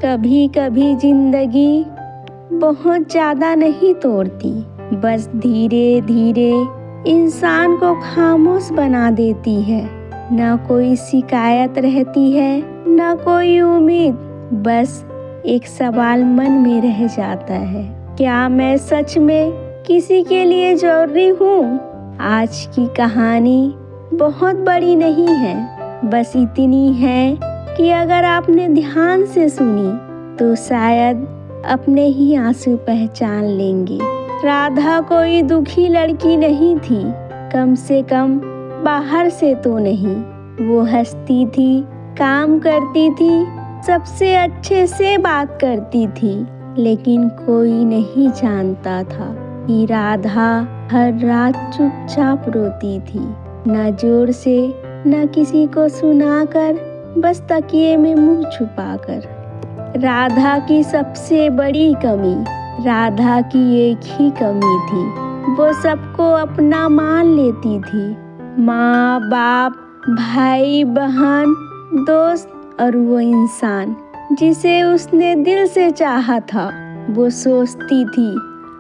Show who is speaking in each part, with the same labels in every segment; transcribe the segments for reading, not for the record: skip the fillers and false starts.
Speaker 1: कभी कभी जिंदगी बहुत ज़्यादा नहीं तोड़ती, बस धीरे धीरे इंसान को खामोश बना देती है। ना कोई शिकायत रहती है, ना कोई उम्मीद, बस एक सवाल मन में रह जाता है, क्या मैं सच में किसी के लिए जरूरी हूँ? आज की कहानी बहुत बड़ी नहीं है, बस इतनी है कि अगर आपने ध्यान से सुनी तो शायद अपने ही आंसू पहचान लेंगे। राधा कोई दुखी लड़की नहीं थी, कम से कम बाहर से तो नहीं। वो हंसती थी, काम करती थी, सबसे अच्छे से बात करती थी, लेकिन कोई नहीं जानता था कि राधा हर रात चुपचाप रोती थी, ना जोर से, ना किसी को सुनाकर, बस तकिए में मुंह छुपाकर। राधा की सबसे बड़ी कमी, राधा की एक ही कमी थी, वो सबको अपना मान लेती थी। माँ बाप, भाई बहन, दोस्त और वो इंसान जिसे उसने दिल से चाहा था। वो सोचती थी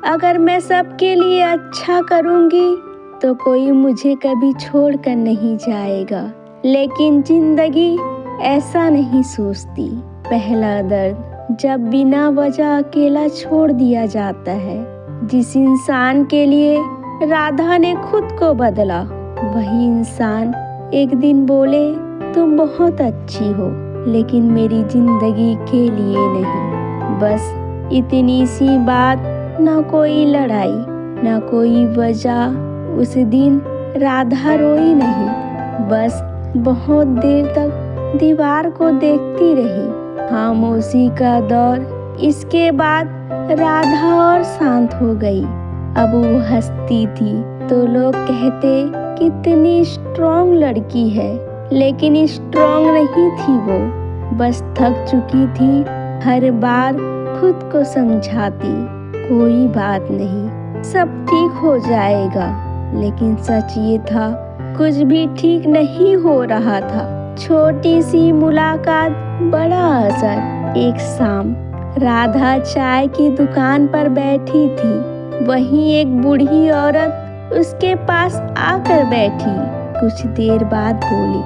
Speaker 1: अगर मैं सबके लिए अच्छा करूँगी तो कोई मुझे कभी छोड़कर नहीं जाएगा। लेकिन जिंदगी ऐसा नहीं सोचती। पहला दर्द जब बिना वजह अकेला छोड़ दिया जाता है। जिस इंसान के लिए राधा ने खुद को बदला, वही इंसान एक दिन बोले तुम बहुत अच्छी हो, लेकिन मेरी जिंदगी के लिए नहीं। बस इतनी सी बात, ना कोई लड़ाई, ना कोई वजह। उस दिन राधा रोई नहीं, बस बहुत देर तक दीवार को देखती रही। खामोशी का दौर, इसके बाद राधा और शांत हो गई। अब वो हंसती थी तो लोग कहते कितनी स्ट्रॉन्ग लड़की है, लेकिन स्ट्रॉन्ग नहीं थी वो, बस थक चुकी थी। हर बार खुद को समझाती कोई बात नहीं, सब ठीक हो जाएगा, लेकिन सच ये था कुछ भी ठीक नहीं हो रहा था। छोटी सी मुलाकात, बड़ा असर। एक शाम राधा चाय की दुकान पर बैठी थी, वहीं एक बूढ़ी औरत उसके पास आकर बैठी। कुछ देर बाद बोली,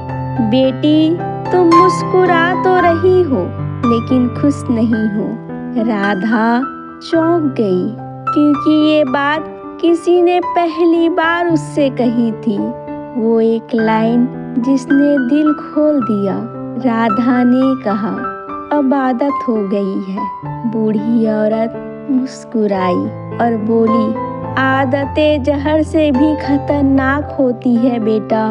Speaker 1: बेटी तुम मुस्कुरा तो रही हो, लेकिन खुश नहीं हो। राधा चौंक गई, क्योंकि ये बात किसी ने पहली बार उससे कही थी। वो एक लाइन जिसने दिल खोल दिया। राधा ने कहा, अब आदत हो गई है। बूढ़ी औरत मुस्कुराई और बोली, आदतें जहर से भी खतरनाक होती है बेटा,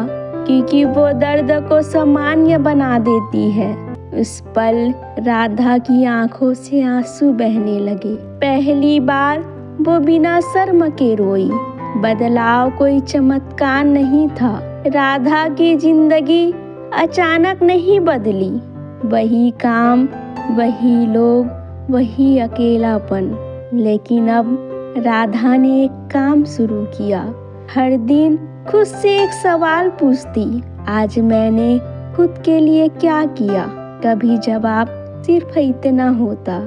Speaker 1: क्योंकि वो दर्द को सामान्य बना देती है। उस पल राधा की आंखों से आंसू बहने लगे। पहली बार वो बिना शर्म के रोई। बदलाव कोई चमत्कार नहीं था। राधा की जिंदगी अचानक नहीं बदली। वही काम, वही लोग, वही अकेलापन। लेकिन अब राधा ने एक काम शुरू किया। हर दिन खुद से एक सवाल पूछती, आज मैंने खुद के लिए क्या किया? कभी जवाब सिर्फ इतना होता,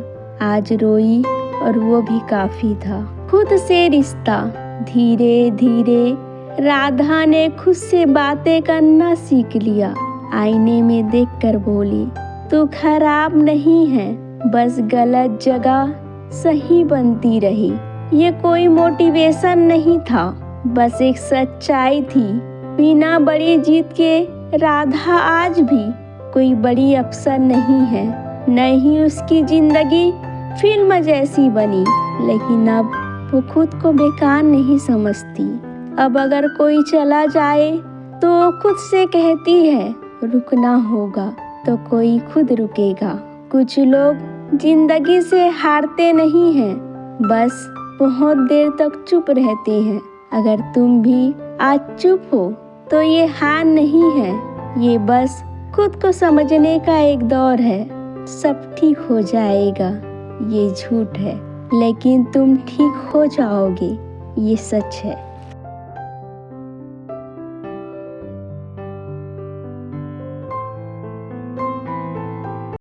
Speaker 1: आज रोई और वो भी काफी था। खुद से रिश्ता। धीरे धीरे राधा ने खुद से बातें करना सीख लिया। आईने में देखकर बोली, तू खराब नहीं है, बस गलत जगह सही बनती रही। ये कोई मोटिवेशन नहीं था, बस एक सच्चाई थी। बिना बड़ी जीत के राधा आज भी कोई बड़ी अफसर नहीं है। नहीं उसकी जिंदगी फिल्म जैसी बनी, लेकिन अब वो खुद को बेकार नहीं समझती। अब अगर कोई चला जाए तो खुद से कहती है, रुकना होगा तो कोई खुद रुकेगा। कुछ लोग जिंदगी से हारते नहीं हैं, बस बहुत देर तक चुप रहते हैं। अगर तुम भी आज चुप हो तो ये हार नहीं है, ये बस खुद को समझने का एक दौर है। सब ठीक हो जाएगा, ये झूठ है, लेकिन तुम ठीक हो जाओगे, ये सच है।